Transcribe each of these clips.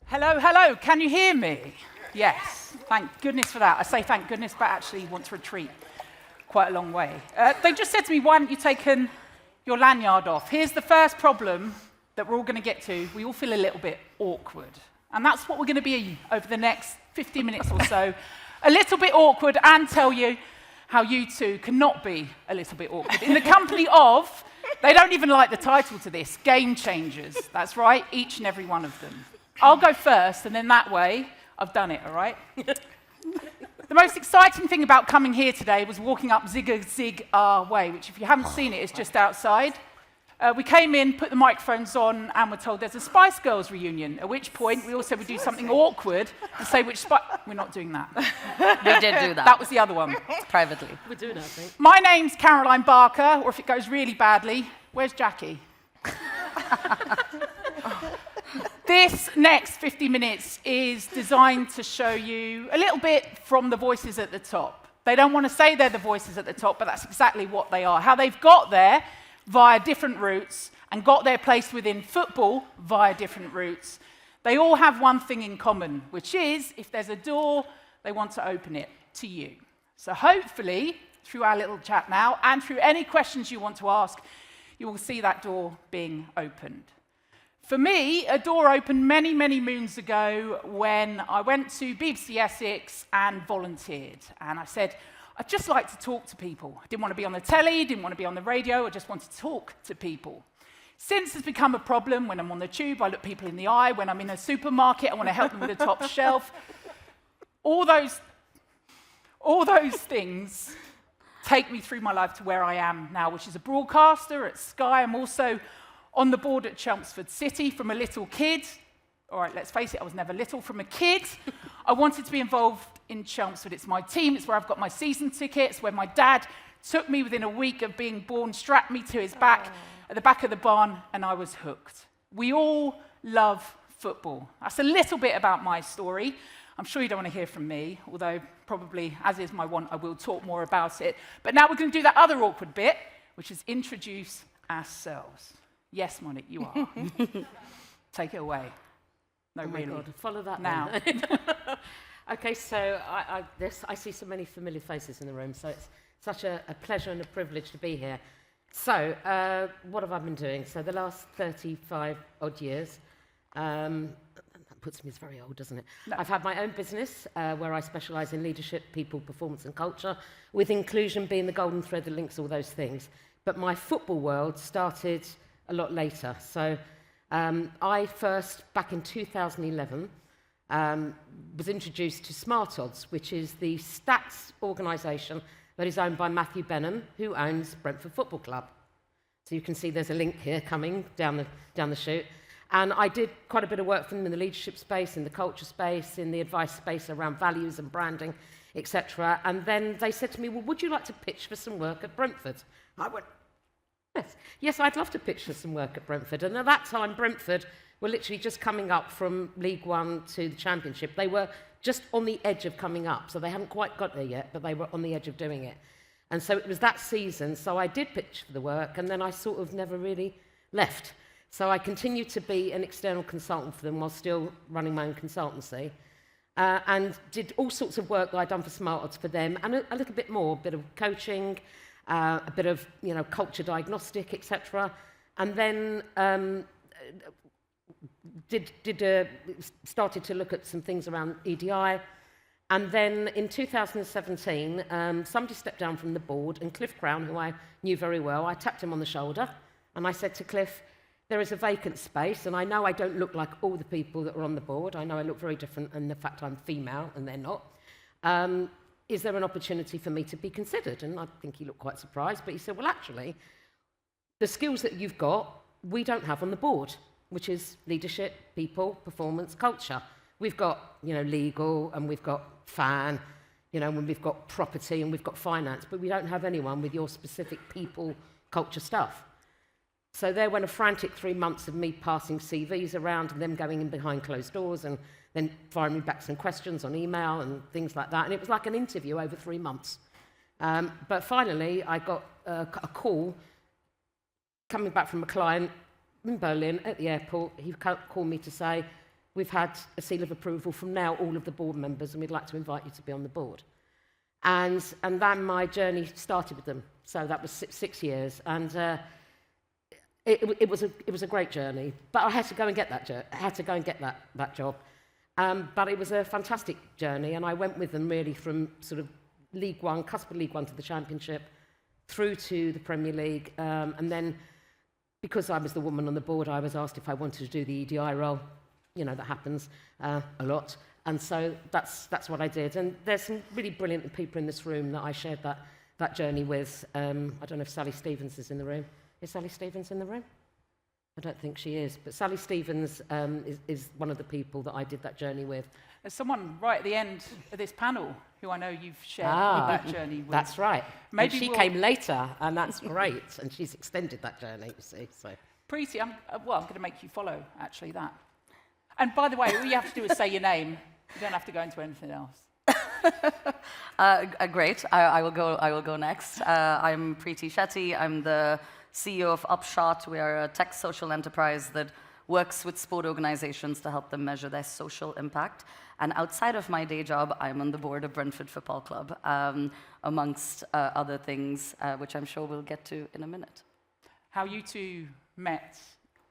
Hello, hello, can you hear me? Yes, thank goodness for that. I say thank goodness, but actually want to retreat quite a long way. They just said to me, why haven't you taken your lanyard off? Here's the first problem that we're all going to get to. We all feel a little bit awkward. And that's what we're going to be over the next 50 minutes or so. A little bit awkward, and tell you how you two cannot be a little bit awkward. In the company of, they don't even like the title to this, Game Changers. That's right, each and every one of them. I'll go first, and then that way, I've done it, all right? The most exciting thing about coming here today was walking up Zig Our Way, which if you haven't seen it, is just outside. We came in, put the microphones on, and we're told there's a Spice Girls reunion, at which point we also would do something awkward and say which Spice... We're not doing that. We did do that. That was the other one. Privately. We're doing that, I think. My name's Caroline Barker, or if it goes really badly, where's Jackie? This next 50 minutes is designed to show you a little bit from the voices at the top. They don't want to say they're the voices at the top, but that's exactly what they are. How they've got there via different routes and got their place within football via different routes. They all have one thing in common, which is if there's a door, they want to open it to you. So hopefully, through our little chat now, and through any questions you want to ask, you will see that door being opened. For me, a door opened many, many moons ago when I went to BBC Essex and volunteered. And I said, I'd just like to talk to people. I didn't want to be on the telly, didn't want to be on the radio, I just wanted to talk to people. Since it's become a problem, when I'm on the tube, I look people in the eye. When I'm in a supermarket, I want to help them with the top shelf. All those things take me through my life to where I am now, which is a broadcaster at Sky. I'm also on the board at Chelmsford City from a little kid. All right, let's face it, I was never little. From a kid, I wanted to be involved in Chelmsford. It's my team, it's where I've got my season tickets, where my dad took me within a week of being born, strapped me to his back at the back of the barn, and I was hooked. We all love football. That's a little bit about my story. I'm sure you don't want to hear from me, although probably, as is my want, I will talk more about it. But now we're going to do that other awkward bit, which is introduce ourselves. Yes, Monique, you are. Take it away. No, oh really. God, follow that now. Okay, so I see so many familiar faces in the room, so it's such a pleasure and a privilege to be here. So, what have I been doing? So the last 35 odd years, that puts me as very old, doesn't it? No. I've had my own business where I specialise in leadership, people, performance and culture, with inclusion being the golden thread that links all those things. But my football world started a lot later. So I first, back in 2011, was introduced to Smart Odds, which is the stats organisation that is owned by Matthew Benham, who owns Brentford Football Club. So you can see there's a link here coming down the chute. And I did quite a bit of work for them in the leadership space, in the culture space, in the advice space around values and branding, etc. And then they said to me, well, would you like to pitch for some work at Brentford? I went, yes, I'd love to pitch for some work at Brentford. And at that time, Brentford were literally just coming up from League One to the Championship. They were just on the edge of coming up. So they haven't quite got there yet, but they were on the edge of doing it. And so it was that season. So I did pitch for the work, and then I sort of never really left. So I continued to be an external consultant for them while still running my own consultancy. And did all sorts of work that I'd done for Smart Odds for them, and a little bit more, a bit of coaching, a bit of culture diagnostic, etc. And then started to look at some things around EDI. And then in 2017, somebody stepped down from the board, and Cliff Crown, who I knew very well, I tapped him on the shoulder, and I said to Cliff, there is a vacant space, and I know I don't look like all the people that are on the board. I know I look very different, and the fact I'm female, and they're not. Is there an opportunity for me to be considered? And I think he looked quite surprised, but he said, well, actually, the skills that you've got, we don't have on the board, which is leadership, people, performance, culture. We've got, legal, and we've got fan, and we've got property, and we've got finance, but we don't have anyone with your specific people, culture stuff. So there went a frantic 3 months of me passing CVs around and them going in behind closed doors and then firing me back some questions on email and things like that. And it was like an interview over 3 months. But finally, I got a call coming back from a client in Berlin at the airport. He called me to say, we've had a seal of approval from now all of the board members, and we'd like to invite you to be on the board. And then my journey started with them. So that was six years, and it was a great journey. But I had to go and get that job. But it was a fantastic journey, and I went with them really from sort of League One, cusp of League One to the Championship, through to the Premier League, and then because I was the woman on the board, I was asked if I wanted to do the EDI role. You know, that happens a lot. And so that's what I did. And there's some really brilliant people in this room that I shared that journey with. I don't know if Sally Stevens is in the room. Is Sally Stevens in the room? I don't think she is. But Sally Stevens is one of the people that I did that journey with. There's someone right at the end of this panel who I know you've shared that journey with. That's right. Maybe and she came later, and that's great. And she's extended that journey, you see. So. Preeti, I'm going to make you follow, actually, that. And by the way, all you have to do is say your name. You don't have to go into anything else. Great. I will go next. I'm Preeti Shetty. I'm the CEO of Upshot. We are a tech social enterprise that works with sport organizations to help them measure their social impact. And outside of my day job, I'm on the board of Brentford Football Club, amongst other things, which I'm sure we'll get to in a minute. How you two met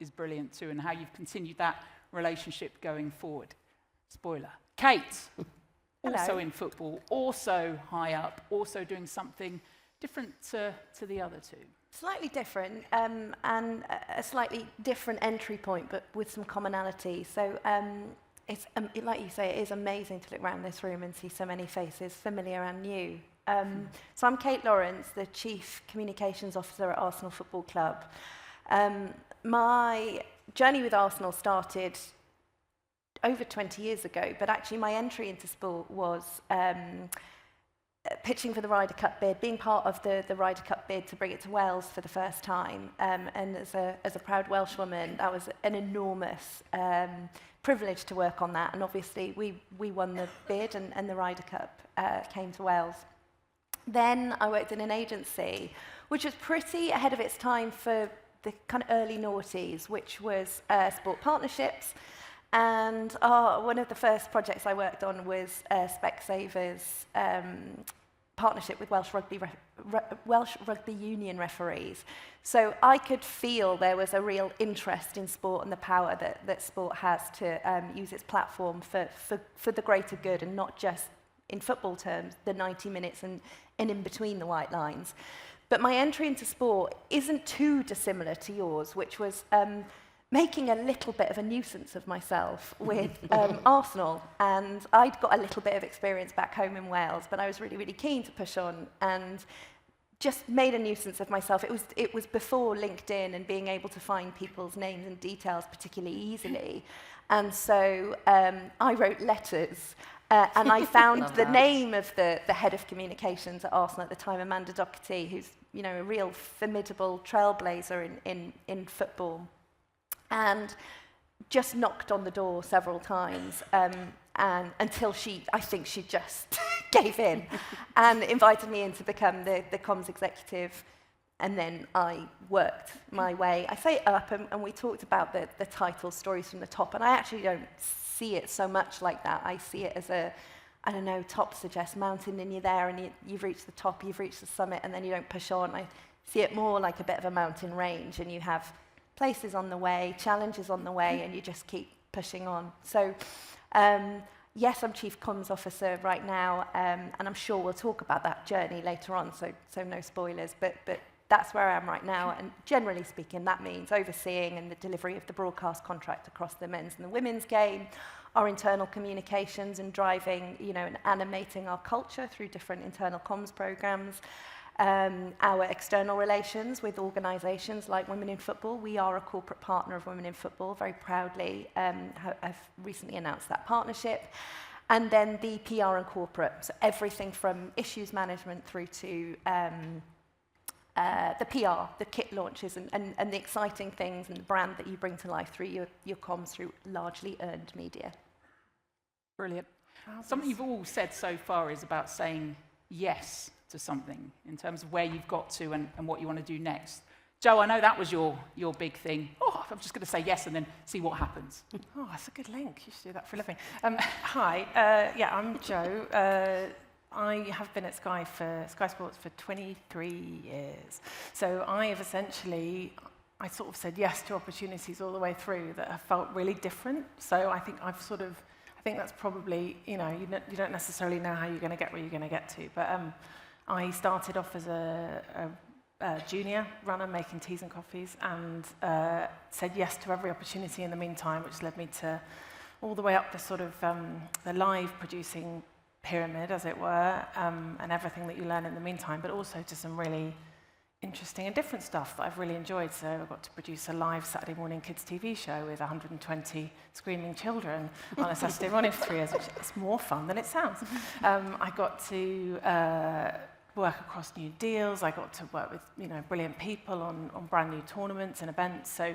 is brilliant too, and how you've continued that relationship going forward. Spoiler. Kate, also in football, also high up, also doing something different to the other two. Slightly different, and a slightly different entry point, but with some commonality. So it's like you say, it is amazing to look around this room and see so many faces, familiar and new. So I'm Kate Lawrence, the Chief Communications Officer at Arsenal Football Club. My journey with Arsenal started over 20 years ago, but actually my entry into sport was pitching for the Ryder Cup bid, being part of the Ryder Cup bid to bring it to Wales for the first time. And as a proud Welshwoman, that was an enormous privilege to work on that. And obviously we won the bid, and the Ryder Cup came to Wales. Then I worked in an agency, which was pretty ahead of its time for the kind of early noughties, which was sport partnerships. And one of the first projects I worked on was Specsavers' partnership with Welsh Rugby Union referees. So I could feel there was a real interest in sport and the power that sport has to use its platform for the greater good, and not just in football terms, the 90 minutes and in between the white lines. But my entry into sport isn't too dissimilar to yours, which was making a little bit of a nuisance of myself with Arsenal. And I'd got a little bit of experience back home in Wales, but I was really, really keen to push on and just made a nuisance of myself. It was before LinkedIn and being able to find people's names and details particularly easily. And so I wrote letters, and I found the name of the head of communications at Arsenal at the time, Amanda Doherty, who's a real formidable trailblazer in football. And just knocked on the door several times, and until I think she just gave in and invited me in to become the comms executive. And then I worked my way, I say up, and we talked about the title, Stories from the Top, and I actually don't see it so much like that. I see it as top suggests mountain, and you're there, and you've reached the top, you've reached the summit, and then you don't push on. I see it more like a bit of a mountain range, and you have places on the way, challenges on the way, and you just keep pushing on. So, yes, I'm Chief Comms Officer right now, and I'm sure we'll talk about that journey later on, so no spoilers, but that's where I am right now, and generally speaking, that means overseeing and the delivery of the broadcast contract across the men's and the women's game, our internal communications, and driving, and animating our culture through different internal comms programs, our external relations with organisations like Women in Football. We are a corporate partner of Women in Football, very proudly. I've recently announced that partnership. And then the PR and corporate, so everything from issues management through to the PR, the kit launches, and the exciting things and the brand that you bring to life through your comms through largely earned media. Brilliant. Something you've all said so far is about saying yes to something in terms of where you've got to and what you want to do next. Joe, I know that was your big thing. Oh, I'm just going to say yes and then see what happens. Oh, that's a good link. You should do that for a living. Hi, yeah, I'm Joe. I have been at Sky Sports for 23 years. So I have essentially, I sort of said yes to opportunities all the way through that have felt really different. So I think I think that's probably, you don't necessarily know how you're going to get where you're going to get to. But I started off as a junior runner making teas and coffees, and said yes to every opportunity in the meantime, which led me to all the way up the sort of the live producing pyramid, as it were, and everything that you learn in the meantime, but also to some really interesting and different stuff that I've really enjoyed. So I got to produce a live Saturday morning kids TV show with 120 screaming children on a Saturday morning for 3 years, which is more fun than it sounds. I got to work across new deals. I got to work with brilliant people on brand new tournaments and events. So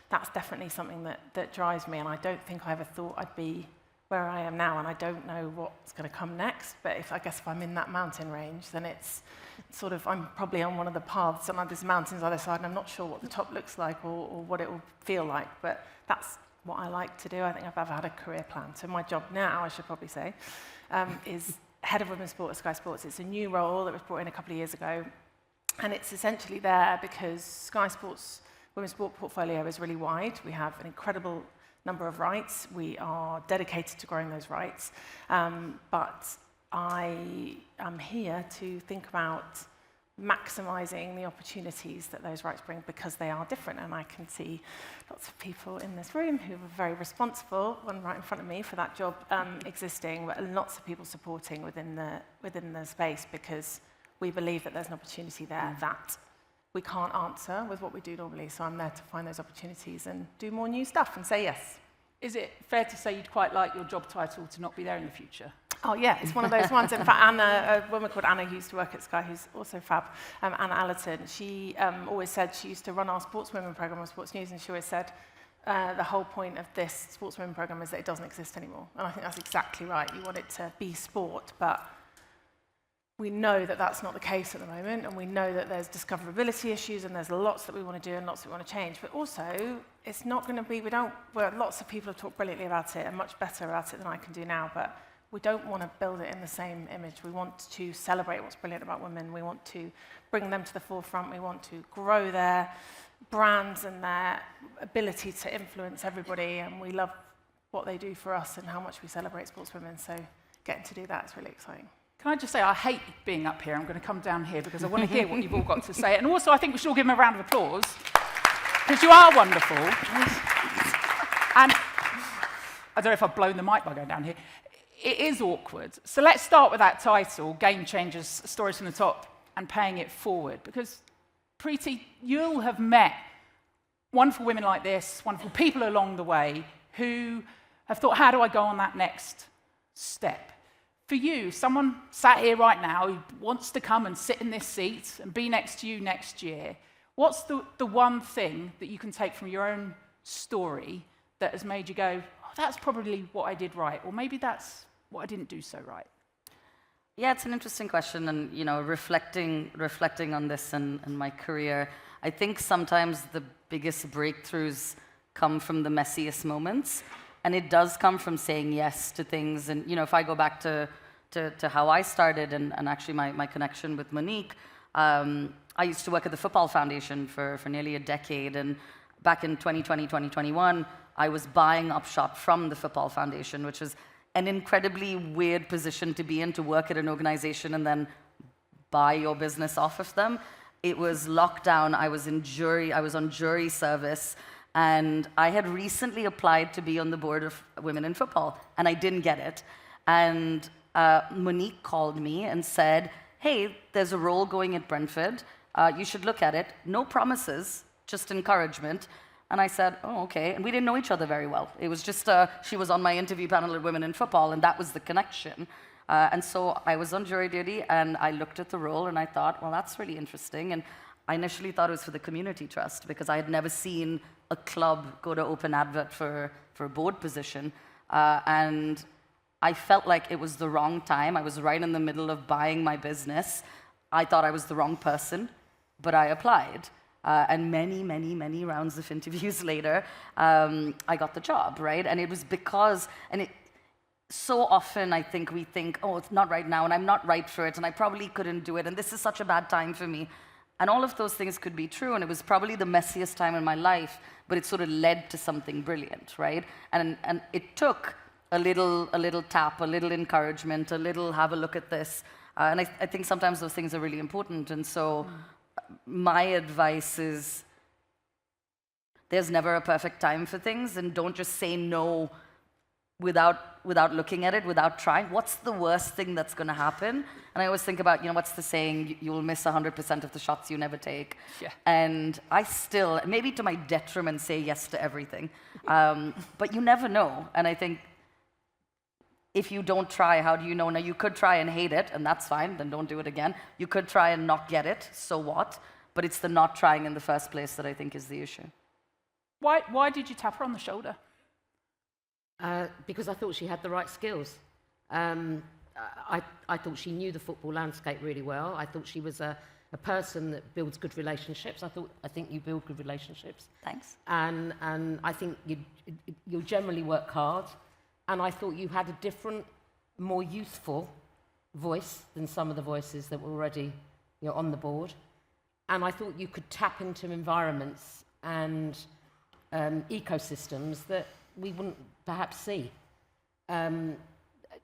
that's definitely something that drives me. And I don't think I ever thought I'd be where I am now, and I don't know what's going to come next. But I guess if I'm in that mountain range, then it's sort of, I'm probably on one of the paths, and there's mountains on the other side, and I'm not sure what the top looks like or what it will feel like. But that's what I like to do. I think I've ever had a career plan. So my job now, I should probably say, is Head of Women's Sport at Sky Sports. It's a new role that was brought in a couple of years ago, and it's essentially there because Sky Sports' women's sport portfolio is really wide. We have an incredible number of rights. We are dedicated to growing those rights, but I am here to think about maximising the opportunities that those rights bring, because they are different, and I can see lots of people in this room who are very responsible, one right in front of me, for that job existing, but lots of people supporting within the space, because we believe that there's an opportunity there that we can't answer with what we do normally. So I'm there to find those opportunities and do more new stuff and say yes. Is it fair to say you'd quite like your job title to not be there in the future? Oh yeah, it's one of those ones. In fact, Anna, a woman called Anna who used to work at Sky, who's also fab, Anna Allerton, she always said she used to run our sportswomen programme on Sports News, and she always said the whole point of this sportswomen programme is that it doesn't exist anymore. And I think that's exactly right. You want it to be sport, but we know that that's not the case at the moment, and we know that there's discoverability issues, and there's lots that we want to do and lots that we want to change. But also, it's not going to be, lots of people have talked brilliantly about it and much better about it than I can do now, but we don't want to build it in the same image. We want to celebrate what's brilliant about women. We want to bring them to the forefront. We want to grow their brands and their ability to influence everybody, and we love what they do for us and how much we celebrate sportswomen. So getting to do that is really exciting. Can I just say, I hate being up here. I'm going to come down here because I want to hear what you've all got to say. And also, I think we should all give them a round of applause, because you are wonderful. And I don't know if I've blown the mic by going down here. It is awkward. So let's start with that title, Game Changers, Stories from the Top, and paying it forward. Because, Preeti, you'll have met wonderful women like this, wonderful people along the way, who have thought, how do I go on that next step? For you, someone sat here right now who wants to come and sit in this seat and be next to you next year, what's the one thing that you can take from your own story that has made you go, oh, that's probably what I did right, or maybe that's what I didn't do so right? Yeah, it's an interesting question, and reflecting on this and my career, I think sometimes the biggest breakthroughs come from the messiest moments. And it does come from saying yes to things. And if I go back to how I started and actually my connection with Monique, I used to work at the Football Foundation for nearly a decade. And back in 2020, 2021, I was buying Upshot from the Football Foundation, which was an incredibly weird position to be in, to work at an organization and then buy your business off of them. It was lockdown. I was on jury service. And I had recently applied to be on the board of Women in Football, and I didn't get it. And Monique called me and said, hey, there's a role going at Brentford. You should look at it. No promises, just encouragement. And I said, oh, okay. And we didn't know each other very well. It was just, she was on my interview panel at Women in Football, and that was the connection. And so I was on jury duty, and I looked at the role, and I thought, well, that's really interesting. And I initially thought it was for the community trust, because I had never seen a club go to open advert for a board position. And I felt like it was the wrong time. I was right in the middle of buying my business. I thought I was the wrong person, but I applied. And many, many, many rounds of interviews later, I got the job, right? And it was because, so often I think we think, oh, it's not right now, and I'm not right for it, and I probably couldn't do it, and this is such a bad time for me. And all of those things could be true, and it was probably the messiest time in my life, but it sort of led to something brilliant, right? And it took a little tap, a little encouragement, a little have a look at this. And I think sometimes those things are really important. And so my advice is there's never a perfect time for things, and don't just say no without looking at it, without trying. What's the worst thing that's going to happen? And I always think about, what's the saying? You will miss 100% of the shots you never take. Yeah. And I still, maybe to my detriment, say yes to everything. But you never know. And I think if you don't try, how do you know? Now, you could try and hate it, and that's fine, then don't do it again. You could try and not get it, so what? But it's the not trying in the first place that I think is the issue. Why did you tap her on the shoulder? Because I thought she had the right skills. I thought she knew the football landscape really well. I thought she was a person that builds good relationships. I think you build good relationships. Thanks. And I think you generally work hard. And I thought you had a different, more youthful voice than some of the voices that were already on the board. And I thought you could tap into environments and ecosystems that we wouldn't perhaps see. And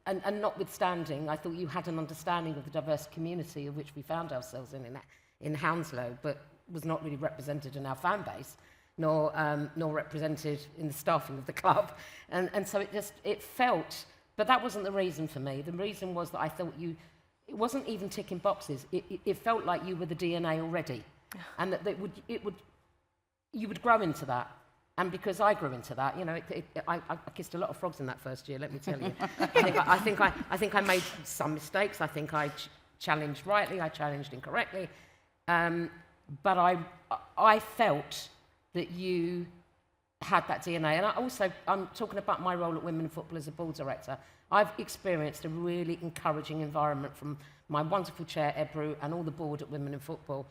notwithstanding, I thought you had an understanding of the diverse community of which we found ourselves in Hounslow, but was not really represented in our fan base, nor represented in the staffing of the club. And so it felt, but that wasn't the reason for me. The reason was that I thought it wasn't even ticking boxes. It felt like you were the DNA already, and that you would grow into that. And because I grew into that, I kissed a lot of frogs in that first year, let me tell you. I think I made some mistakes. I think I challenged rightly, I challenged incorrectly. But I felt that you had that DNA. And I'm talking about my role at Women in Football as a board director. I've experienced a really encouraging environment from my wonderful chair, Ebru, and all the board at Women in Football.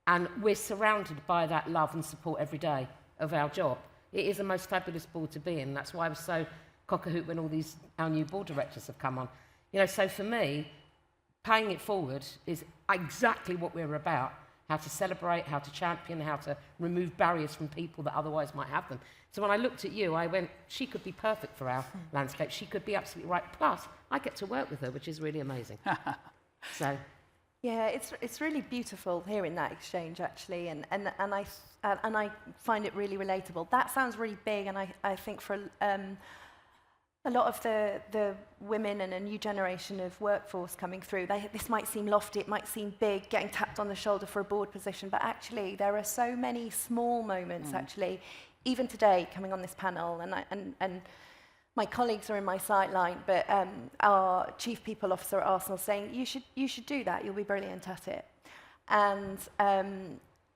And we're surrounded by that love and support every day of our job. It is the most fabulous board to be in. That's why I was so cock-a-hoot when our new board directors have come on. So for me, paying it forward is exactly what we're about. How to celebrate, how to champion, how to remove barriers from people that otherwise might have them. So when I looked at you, I went, she could be perfect for our landscape. She could be absolutely right. Plus, I get to work with her, which is really amazing. So. Yeah, it's really beautiful hearing that exchange, actually, and I find it really relatable. That sounds really big, and I think for a lot of the women and a new generation of workforce coming through, this might seem lofty, it might seem big, getting tapped on the shoulder for a board position, but actually there are so many small moments, actually, even today, coming on this panel, and my colleagues are in my sight line, but our chief people officer at Arsenal saying, you should do that, you'll be brilliant at it. And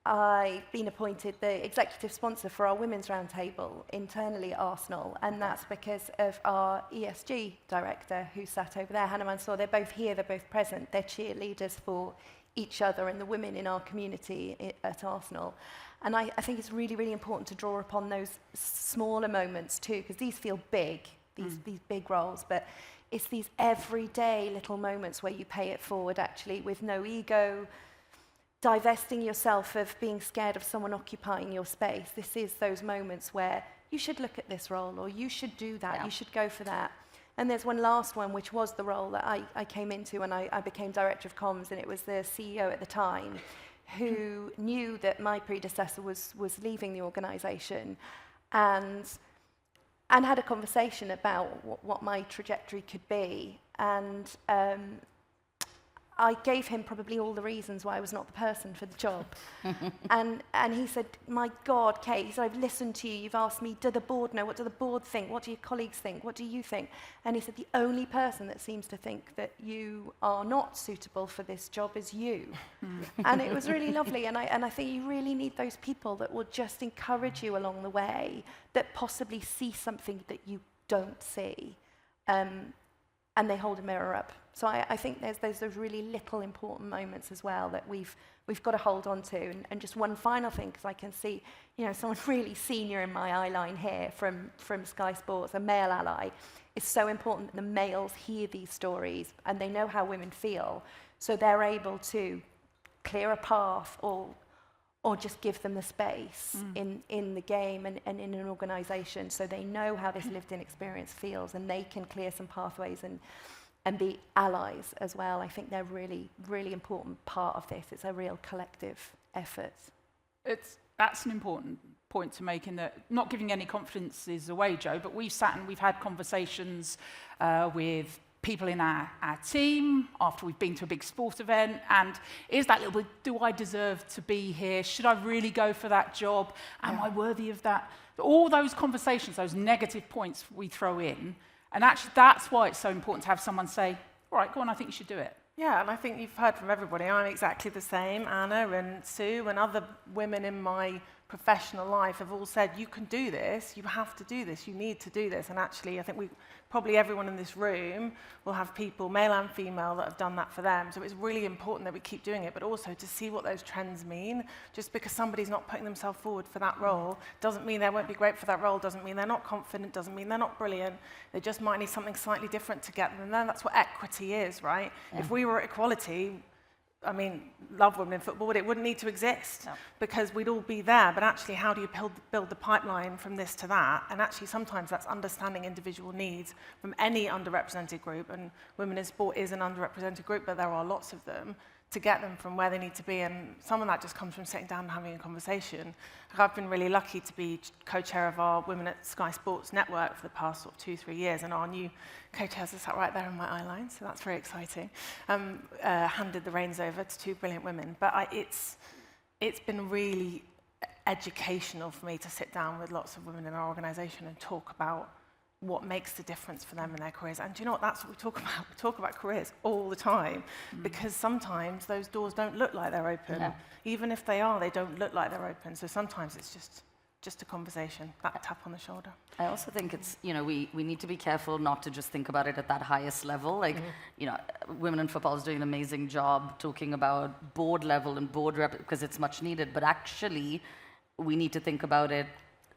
I've been appointed the executive sponsor for our Women's Roundtable internally at Arsenal, and that's because of our ESG director who sat over there, Hannah Mansour. They're both here, they're both present, they're cheerleaders for each other and the women in our community at Arsenal. And I think it's really, really important to draw upon those smaller moments too, because these feel big, these big roles, but it's these everyday little moments where you pay it forward actually with no ego, divesting yourself of being scared of someone occupying your space. This is those moments where you should look at this role, or you should do that, you should go for that. And there's one last one, which was the role that I came into when I became Director of Comms, and it was the CEO at the time who knew that my predecessor was leaving the organisation and had a conversation about what my trajectory could be. And I gave him probably all the reasons why I was not the person for the job. and he said, my God, Kate, he said, I've listened to you, you've asked me, do the board know? What do the board think? What do your colleagues think? What do you think? And he said, the only person that seems to think that you are not suitable for this job is you. And it was really lovely, and I think you really need those people that will just encourage you along the way, that possibly see something that you don't see. and they hold a mirror up. So I think there's those really little important moments as well that we've got to hold on to. And just one final thing, because I can see, someone really senior in my eye line here from Sky Sports, a male ally. It's so important that the males hear these stories and they know how women feel, so they're able to clear a path or just give them the space in the game and in an organisation, so they know how this lived-in experience feels and they can clear some pathways and be allies as well. I think they're really, really important part of this. It's a real collective effort. That's an important point to make, in that not giving any confidences away, Joe, but we've sat and we've had conversations with people in our team after we've been to a big sport event, and is that little bit, do I deserve to be here? Should I really go for that job? Am I worthy of that? All those conversations, those negative points we throw in, and actually that's why it's so important to have someone say, all right, go on, I think you should do it. Yeah, and I think you've heard from everybody. I'm exactly the same. Anna and Sue and other women in my professional life have all said, you can do this, you have to do this, you need to do this. And actually, I think probably everyone in this room will have people, male and female, that have done that for them. So it's really important that we keep doing it, but also to see what those trends mean. Just because somebody's not putting themselves forward for that role doesn't mean they won't be great for that role, doesn't mean they're not confident, doesn't mean they're not brilliant. They just might need something slightly different to get them. And then that's what equity is, right? Yeah. If we were at equality, love women in football, but it wouldn't need to exist because we'd all be there. But actually, how do you build the pipeline from this to that? And actually, sometimes that's understanding individual needs from any underrepresented group. And women in sport is an underrepresented group, but there are lots of them, to get them from where they need to be. And some of that just comes from sitting down and having a conversation. I've been really lucky to be co-chair of our Women at Sky Sports network for the past 2-3 years, and our new co-chairs are sat right there in my eye line, so that's very exciting. Handed the reins over to 2 brilliant women. But it's been really educational for me to sit down with lots of women in our organisation and talk about what makes the difference for them in their careers. And do you know what? That's what we talk about. We talk about careers all the time because sometimes those doors don't look like they're open. No. Even if they are, they don't look like they're open. So sometimes it's just a conversation, that tap on the shoulder. I also think it's, we need to be careful not to just think about it at that highest level. Like, women in football is doing an amazing job talking about board level and board rep because it's much needed. But actually, we need to think about it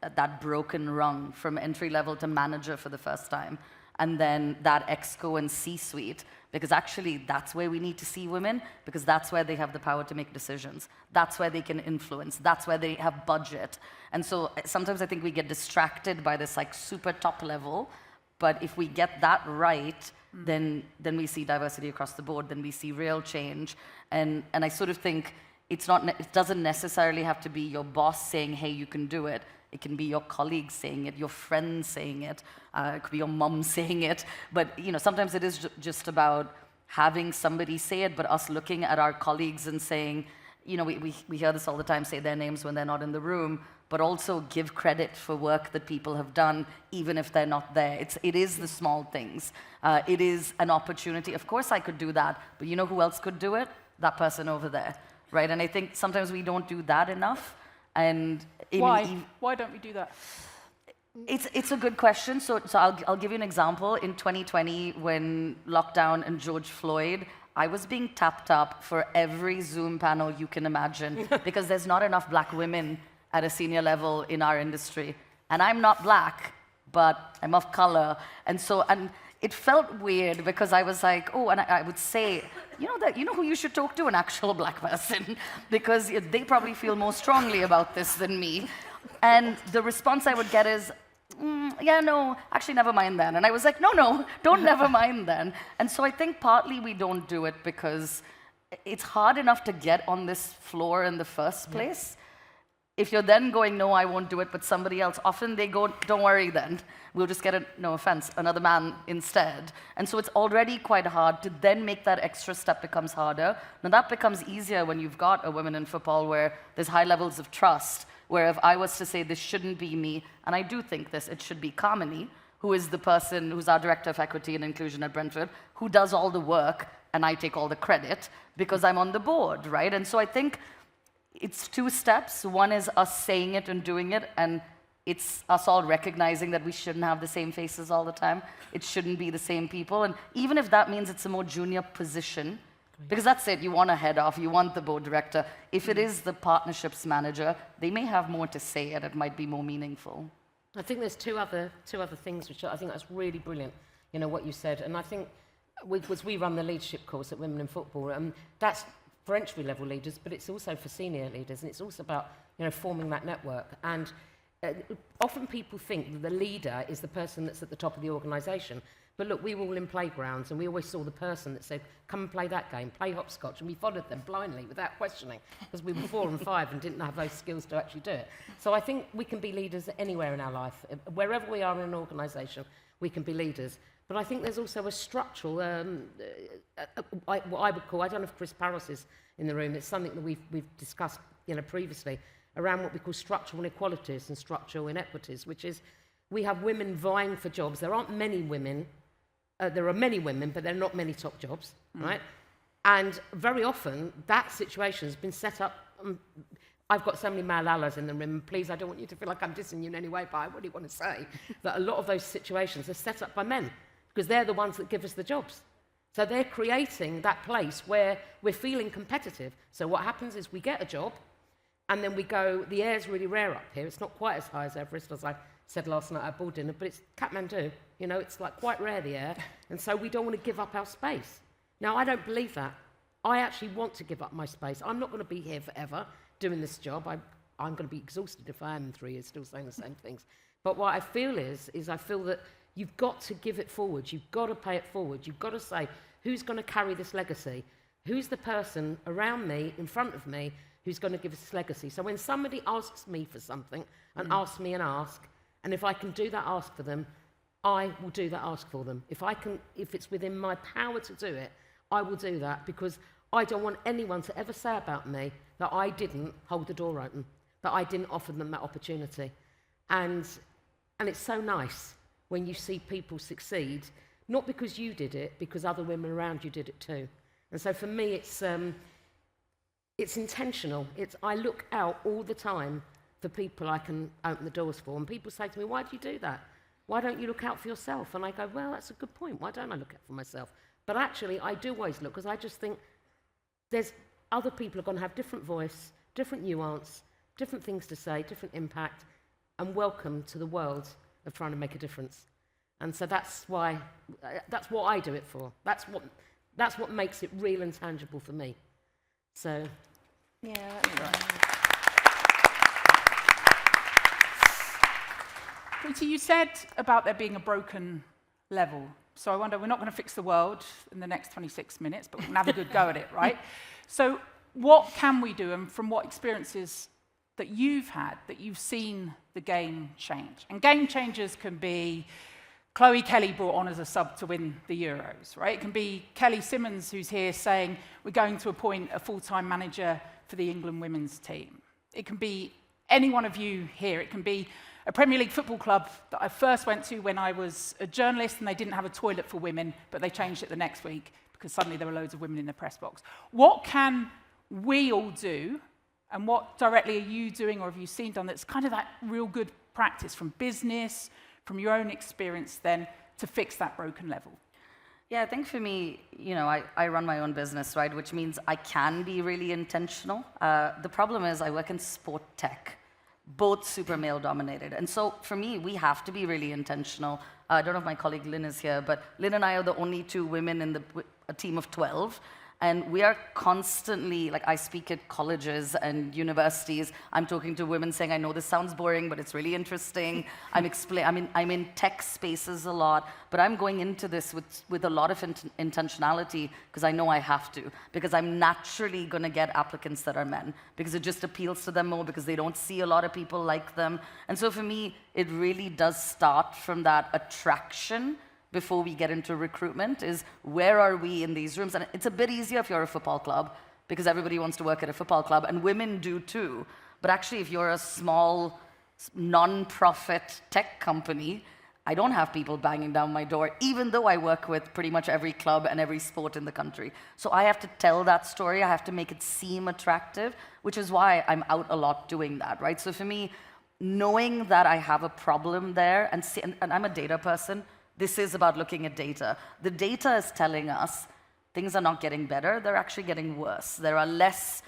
at that broken rung from entry level to manager for the first time. And then that exco and C-suite, because actually that's where we need to see women, because that's where they have the power to make decisions. That's where they can influence. That's where they have budget. And so sometimes I think we get distracted by this like super top level, but if we get that right, then we see diversity across the board, then we see real change. And I sort of think it doesn't necessarily have to be your boss saying, hey, you can do it. It can be your colleagues saying it, your friends saying it, it could be your mom saying it. But sometimes it is just about having somebody say it, but us looking at our colleagues and saying, we hear this all the time, say their names when they're not in the room, but also give credit for work that people have done, even if they're not there. It is the small things. It is an opportunity. Of course I could do that, but you know who else could do it? That person over there, right? And I think sometimes we don't do that enough. And why don't we do that? It's a good question. So I'll give you an example. In 2020, when lockdown and George Floyd, I was being tapped up for every Zoom panel you can imagine because there's not enough black women at a senior level in our industry. And I'm not black, but I'm of color. And it felt weird because I was like, and I would say, you know who you should talk to? An actual black person, because they probably feel more strongly about this than me. And the response I would get is, actually never mind then. And I was like, no, don't never mind then. And so I think partly we don't do it because it's hard enough to get on this floor in the first place. If you're then going, no, I won't do it, but somebody else, often they go, don't worry then. We'll just get, no offense, another man instead. And so it's already quite hard to then make that extra step becomes harder. Now that becomes easier when you've got a women in football where there's high levels of trust, where if I was to say this shouldn't be me, and I do think this, it should be Kamini, who is the person who's our Director of Equity and Inclusion at Brentford, who does all the work, and I take all the credit because I'm on the board, right? And so I think it's 2 steps. One is us saying it and doing it, and it's us all recognizing that we shouldn't have the same faces all the time. It shouldn't be the same people. And even if that means it's a more junior position, because that's it, you want a head off, you want the board director. If it is the partnerships manager, they may have more to say and it might be more meaningful. I think there's two other things which I think that's really brilliant, you know, what you said. And I think we run the leadership course at Women in Football, and that's for entry-level leaders, but it's also for senior leaders, and it's also about, you know, forming that network. And often people think that the leader is the person that's at the top of the organisation. But look, we were all in playgrounds, and we always saw the person that said, come and play that game, play hopscotch, and we followed them blindly without questioning, because we were 4 and 5 and didn't have those skills to actually do it. So I think we can be leaders anywhere in our life. Wherever we are in an organisation, we can be leaders. But I think there's also a structural, what I would call, I don't know if Chris Parros is in the room, it's something that we've discussed, you know, previously, around what we call structural inequalities and structural inequities, which is we have women vying for jobs. There aren't many women. There are many women, but there are not many top jobs, right? And very often, that situation has been set up. I've got so many male allies in the room. Please, I don't want you to feel like I'm dissing you in any way, but I really want to say that a lot of those situations are set up by men, because they're the ones that give us the jobs. So they're creating that place where we're feeling competitive. So what happens is we get a job, and then we go, the air's really rare up here. It's not quite as high as Everest, as I said last night at board dinner, but it's Kathmandu. You know, it's like quite rare, the air. And so we don't want to give up our space. Now, I don't believe that. I actually want to give up my space. I'm not going to be here forever doing this job. I'm going to be exhausted if I am in 3 years still saying the same things. But what I feel is I feel that you've got to give it forward. You've got to pay it forward. You've got to say, who's going to carry this legacy? Who's the person around me, in front of me, who's going to give us this legacy? So when somebody asks me for something and asks me an ask, and if I can do that ask for them, I will do that ask for them. If it's within my power to do it, I will do that, because I don't want anyone to ever say about me that I didn't hold the door open, that I didn't offer them that opportunity. And it's so nice when you see people succeed, not because you did it, because other women around you did it too. And so for me, it's intentional. I look out all the time for people I can open the doors for. And people say to me, why do you do that? Why don't you look out for yourself? And I go, well, that's a good point. Why don't I look out for myself? But actually, I do always look, because I just think there's other people are going to have different voice, different nuance, different things to say, different impact, and welcome to the world of trying to make a difference. And so that's what I do it for. That's what makes it real and tangible for me. So, Yeah, that's right. Preeti, you said about there being a broken level. So I wonder, we're not going to fix the world in the next 26 minutes, but we can have a good go at it, right? So what can we do, and from what experiences that you've had, that you've seen the game change? And game changers can be Chloe Kelly brought on as a sub to win the Euros, right? It can be Kelly Simmons, who's here saying, we're going to appoint a full-time manager for the England women's team. It can be any one of you here. It can be a Premier League football club that I first went to when I was a journalist, and they didn't have a toilet for women, but they changed it the next week because suddenly there were loads of women in the press box. What can we all do, and what directly are you doing or have you seen done that's kind of that real good practice from business, from your own experience then, to fix that broken level? Yeah, I think for me, you know, I run my own business, right, which means I can be really intentional. The problem is I work in sport tech, both super male-dominated. And so for me, we have to be really intentional. I don't know if my colleague Lynn is here, but Lynn and I are the only 2 women in a team of 12. And we are constantly, like I speak at colleges and universities, I'm talking to women saying, I know this sounds boring, but it's really interesting. I'm in tech spaces a lot, but I'm going into this with a lot of intentionality, because I know I have to, because I'm naturally going to get applicants that are men, because it just appeals to them more, because they don't see a lot of people like them. And so for me, it really does start from that attraction before we get into recruitment, is where are we in these rooms? And it's a bit easier if you're a football club, because everybody wants to work at a football club, and women do too. But actually, if you're a small, non-profit tech company, I don't have people banging down my door, even though I work with pretty much every club and every sport in the country. So I have to tell that story. I have to make it seem attractive, which is why I'm out a lot doing that, right? So for me, knowing that I have a problem there, and I'm a data person, this is about looking at data. The data is telling us things are not getting better, they're actually getting worse. There are less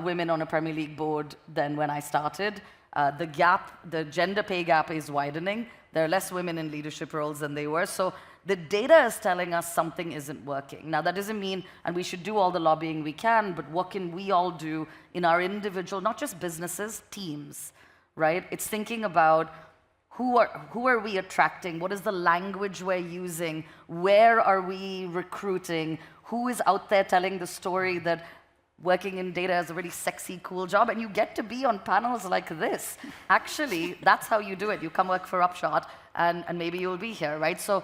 women on a Premier League board than when I started. The gender pay gap is widening. There are less women in leadership roles than they were. So the data is telling us something isn't working. Now, that doesn't mean, and we should do all the lobbying we can, but what can we all do in our individual, not just businesses, teams, right? It's thinking about who are we attracting? What is the language we're using? Where are we recruiting? Who is out there telling the story that working in data is a really sexy, cool job, and you get to be on panels like this. Actually, that's how you do it. You come work for Upshot, and maybe you'll be here, right? So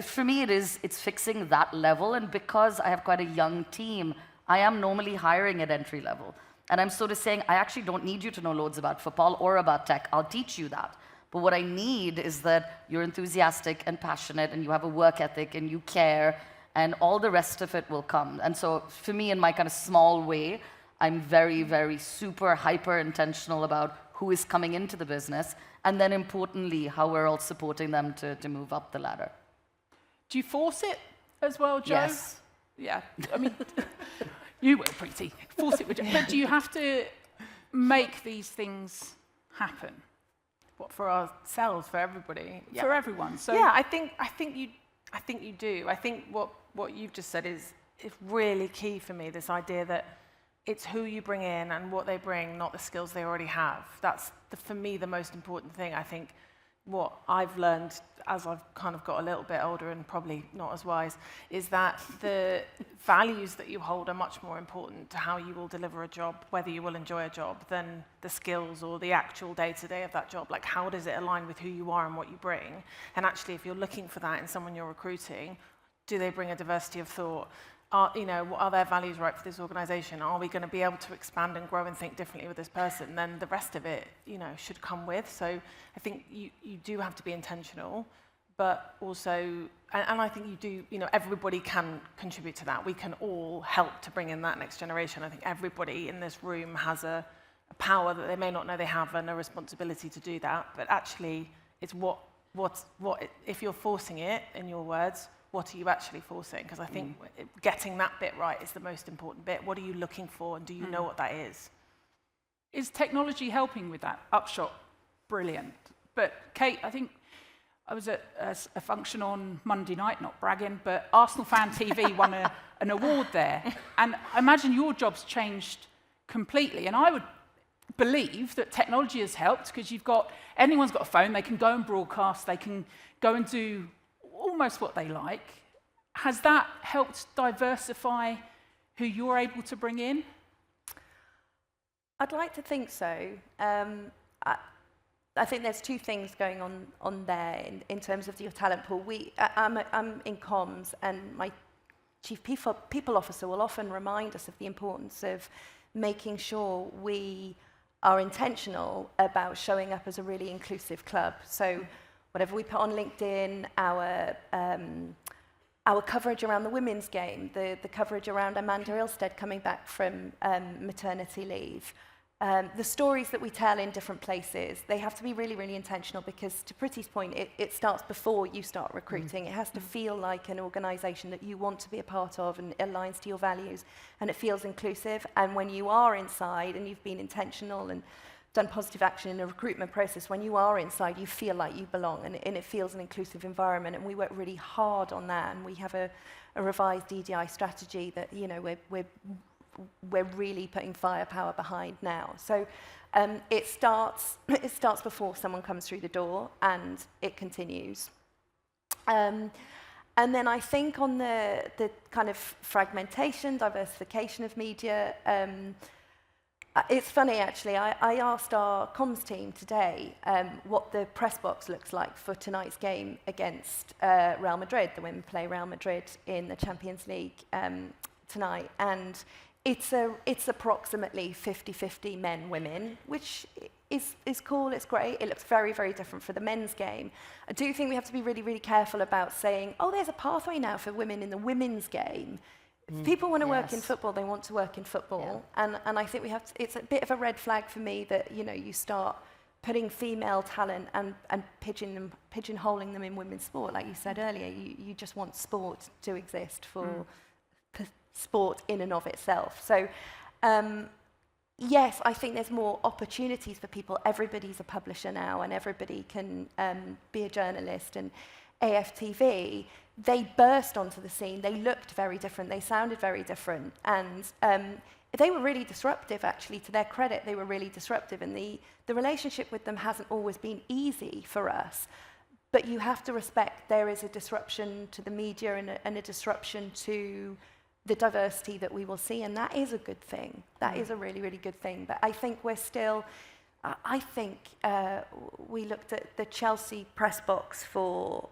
for me, it's fixing that level, and because I have quite a young team, I am normally hiring at entry level. And I'm sort of saying, I actually don't need you to know loads about football or about tech. I'll teach you that. But what I need is that you're enthusiastic and passionate, and you have a work ethic, and you care, and all the rest of it will come. And so for me, in my kind of small way, I'm very, very super hyper intentional about who is coming into the business, and then importantly, how we're all supporting them to move up the ladder. Do you force it as well, Joe? Yes. Yeah, I mean, you will, Preeti. Force it with Joe. But do you have to make these things happen? What, for ourselves, for everybody? Yeah. For everyone. So Yeah, I think you do. I think what you've just said is really key for me, this idea that it's who you bring in and what they bring, not the skills they already have. That's, for me, the most important thing. I think what I've learned as I've kind of got a little bit older and probably not as wise, is that the values that you hold are much more important to how you will deliver a job, whether you will enjoy a job, than the skills or the actual day-to-day of that job. Like, how does it align with who you are and what you bring? And actually, if you're looking for that in someone you're recruiting, do they bring a diversity of thought? Are their values right for this organization? Are we going to be able to expand and grow and think differently with this person? Then the rest of it, should come with. So I think you do have to be intentional, but also, and I think you do, everybody can contribute to that. We can all help to bring in that next generation. I think everybody in this room has a power that they may not know they have, and a responsibility to do that. But actually, it's what if you're forcing it, in your words, what are you actually forcing? Because I think getting that bit right is the most important bit. What are you looking for, and do you know what that is? Is technology helping with that? Upshot, brilliant. But Kate, I think I was at a function on Monday night, not bragging, but Arsenal Fan TV won an award there. And I imagine your job's changed completely. And I would believe that technology has helped, because anyone's got a phone, they can go and broadcast, they can go and do almost what they like. Has that helped diversify who you're able to bring in? I'd like to think so. I think there's two things going on there in terms of your talent pool. I'm in comms, and my chief people officer will often remind us of the importance of making sure we are intentional about showing up as a really inclusive club. So whatever we put on LinkedIn, our coverage around the women's game, the coverage around Amanda Ilstead coming back from maternity leave, the stories that we tell in different places, they have to be really, really intentional, because to Preeti's point, it starts before you start recruiting. It has to feel like an organisation that you want to be a part of and aligns to your values, and it feels inclusive. And when you are inside and you've been intentional and done positive action in a recruitment process, when you are inside, you feel like you belong, and it feels an inclusive environment. And we work really hard on that, and we have a revised EDI strategy that we're really putting firepower behind now. So it starts before someone comes through the door, and it continues. And then I think on the kind of fragmentation, diversification of media, it's funny, actually. I asked our comms team today what the press box looks like for tonight's game against Real Madrid. The women play Real Madrid in the Champions League tonight, and it's approximately 50-50 men, women, which is cool. It's great. It looks very, very different for the men's game. I do think we have to be really, really careful about saying, oh, there's a pathway now for women in the women's game. If people want to work in football, they want to work in football. Yeah. And I think it's a bit of a red flag for me that, you start putting female talent and pigeonholing them in women's sport, like you said earlier. You just want sport to exist for sport in and of itself. So, yes, I think there's more opportunities for people. Everybody's a publisher now, and everybody can be a journalist. And AFTV, they burst onto the scene. They looked very different. They sounded very different. And they were really disruptive, actually. To their credit, they were really disruptive. And the relationship with them hasn't always been easy for us. But you have to respect there is a disruption to the media and a disruption to the diversity that we will see, and that is a good thing. That is a really, really good thing. But I think we're still, we looked at the Chelsea press box for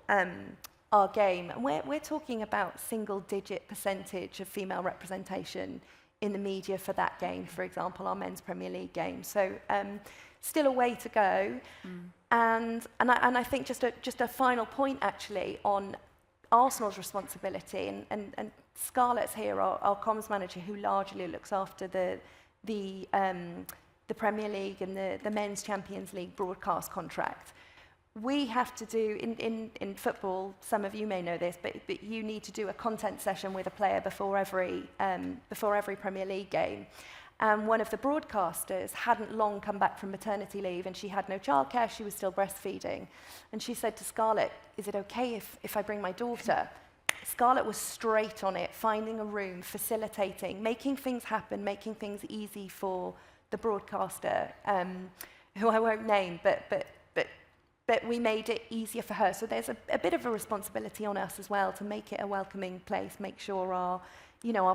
our game, and we're talking about single-digit percentage of female representation in the media for that game, for example, our men's Premier League game. So still a way to go. And I think just a final point, actually, on Arsenal's responsibility, and Scarlett's here, our comms manager, who largely looks after the Premier League and the Men's Champions League broadcast contract. We have to do, in football, some of you may know this, but you need to do a content session with a player before every Premier League game. And one of the broadcasters hadn't long come back from maternity leave, and she had no childcare. She was still breastfeeding. And she said to Scarlett, "Is it okay if I bring my daughter?" Scarlett was straight on it, finding a room, facilitating, making things happen, making things easy for the broadcaster, who I won't name, but we made it easier for her. So there's a bit of a responsibility on us as well to make it a welcoming place, make sure our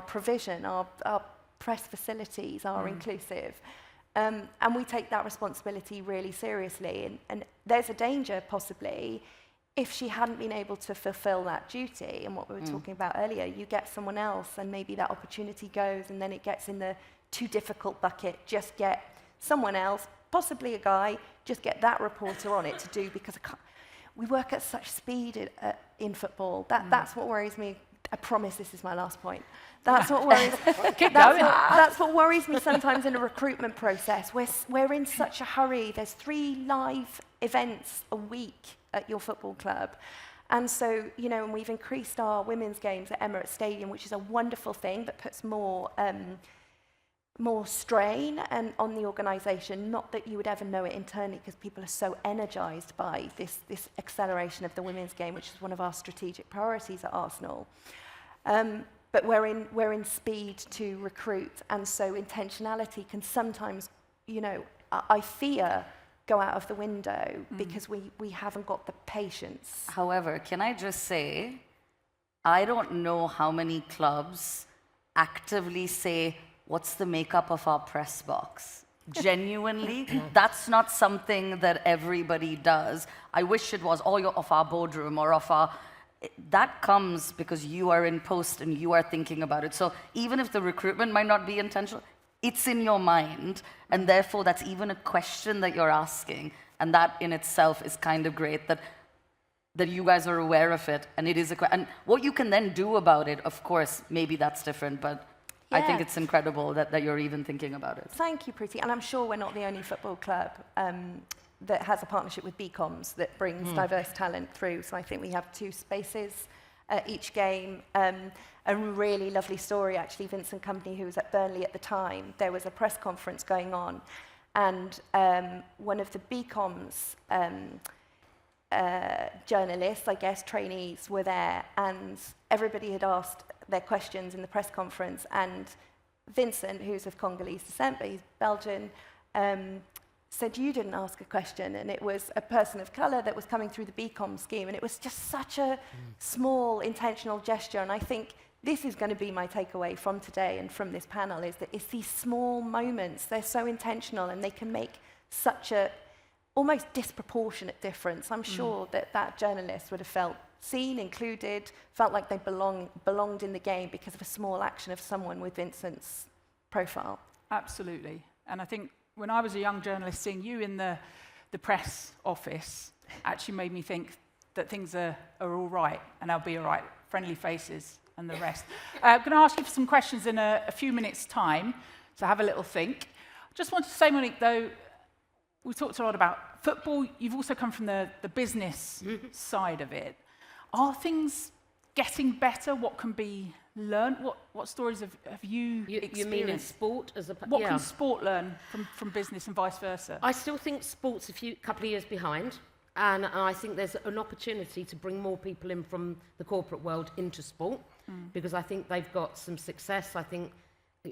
provision, our press facilities are inclusive. And we take that responsibility really seriously. And there's a danger, possibly, if she hadn't been able to fulfill that duty, and what we were talking about earlier, you get someone else, and maybe that opportunity goes, and then it gets in the too difficult bucket. Just get someone else, possibly a guy, just get that reporter on it to do, because we work at such speed in football. That's what worries me. I promise this is my last point. That's what worries. That's what worries me sometimes in a recruitment process. We're in such a hurry. There's 3 live events a week at your football club, and so and we've increased our women's games at Emirates Stadium, which is a wonderful thing, but puts more strain on the organisation. Not that you would ever know it internally, because people are so energised by this acceleration of the women's game, which is one of our strategic priorities at Arsenal. But we're in speed to recruit, and so intentionality can sometimes, I fear, go out of the window because we haven't got the patience. However, can I just say, I don't know how many clubs actively say, "What's the makeup of our press box?" Genuinely, that's not something that everybody does. I wish it was all of our boardroom or of our... That comes because you are in post and you are thinking about it. So even if the recruitment might not be intentional, it's in your mind, and therefore that's even a question that you're asking, and that in itself is kind of great that you guys are aware of it, and it is and what you can then do about it, of course, maybe that's different, but I think it's incredible that you're even thinking about it. Thank you, Preeti. And I'm sure we're not the only football club that has a partnership with BComs that brings diverse talent through. So I think we have 2 spaces at each game. A really lovely story, actually. Vincent Company, who was at Burnley at the time, there was a press conference going on, and one of the BComs journalists, I guess, trainees, were there, and everybody had asked their questions in the press conference, and Vincent, who's of Congolese descent, but he's Belgian, said, "You didn't ask a question," and it was a person of colour that was coming through the BCom scheme, and it was just such a small, intentional gesture, and I think this is going to be my takeaway from today and from this panel, is that it's these small moments, they're so intentional, and they can make such a almost disproportionate difference. I'm sure that journalist would have felt seen, included, felt like they belonged in the game because of a small action of someone with Vincent's profile. Absolutely. And I think when I was a young journalist, seeing you in the press office actually made me think that things are all right, and they'll be all right. Friendly faces and the rest. I'm going to ask you for some questions in a few minutes' time, so have a little think. Just want to say, Monique, though, we talked a lot about football. You've also come from the business side of it. Are things getting better? What can be learned? What stories have you experienced? You mean in sport as a... What can sport learn from business and vice versa? I still think sport's a couple of years behind, and I think there's an opportunity to bring more people in from the corporate world into sport, because I think they've got some success.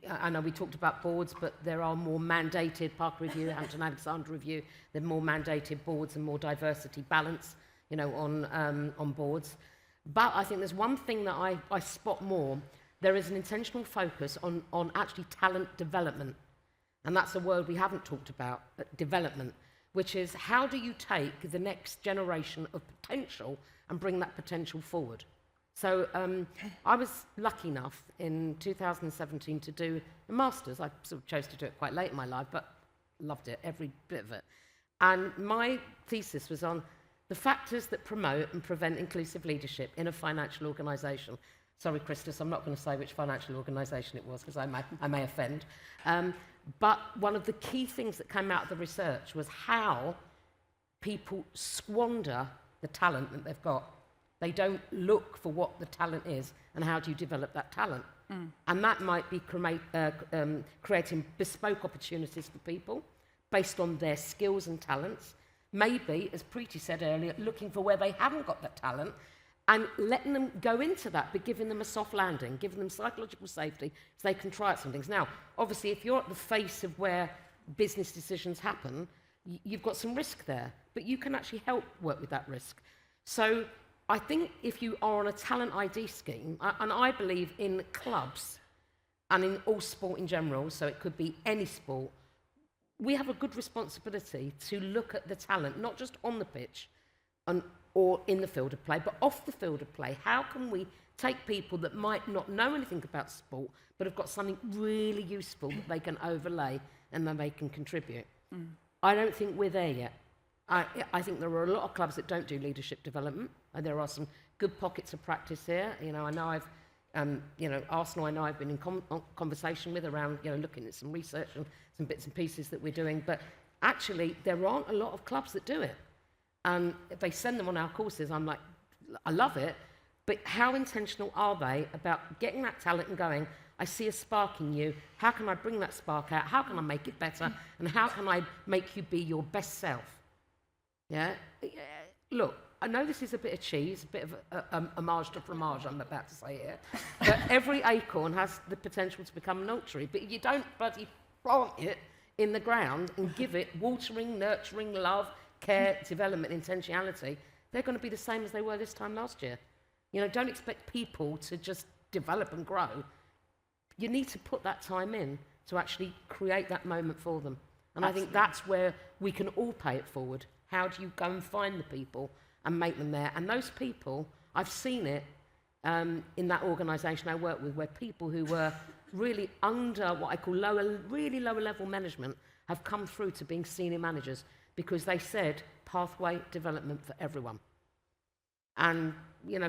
I know we talked about boards, but there are more mandated, Parker Review, Hampton Alexander Review, there are more mandated boards and more diversity balance, on boards. But I think there's one thing that I spot more. There is an intentional focus on actually talent development. And that's a word we haven't talked about, development, which is how do you take the next generation of potential and bring that potential forward? So I was lucky enough in 2017 to do a master's. I sort of chose to do it quite late in my life, but loved it, every bit of it. And my thesis was on the factors that promote and prevent inclusive leadership in a financial organisation. Sorry, Christus, I'm not going to say which financial organisation it was because I may offend. But one of the key things that came out of the research was how people squander the talent that they've got. They don't look for what the talent is and how do you develop that talent. And that might be creating bespoke opportunities for people based on their skills and talents. Maybe, as Preeti said earlier, looking for where they haven't got that talent and letting them go into that, but giving them a soft landing, giving them psychological safety so they can try out some things. Now, obviously, if you're at the face of where business decisions happen, you've got some risk there, but you can actually help work with that risk. So I think if you are on a talent ID scheme, and I believe in clubs and in all sport in general, so it could be any sport, we have a good responsibility to look at the talent, not just on the pitch or in the field of play, but off the field of play. How can we take people that might not know anything about sport, but have got something really useful that they can overlay and then they can contribute? I don't think we're there yet. I think there are a lot of clubs that don't do leadership development, and there are some good pockets of practice here. I know I've Arsenal, I know I've been in conversation with around, looking at some research and some bits and pieces that we're doing, but actually there aren't a lot of clubs that do it. And if they send them on our courses, I'm like, I love it, but how intentional are they about getting that talent and going, I see a spark in you, how can I bring that spark out, how can I make it better, and how can I make you be your best self? Yeah? Look, I know this is a bit of cheese, a bit of a homage to fromage, I'm about to say here, but every acorn has the potential to become an oak tree, but if you don't bloody plant it in the ground and give it watering, nurturing, love, care, development, intentionality, they're going to be the same as they were this time last year. Don't expect people to just develop and grow. You need to put that time in to actually create that moment for them. And Absolutely. I think that's where we can all pay it forward. How do you go and find the people and make them there? And those people, I've seen it in that organisation I work with, where people who were really under what I call really lower level management have come through to being senior managers because they said pathway development for everyone. And,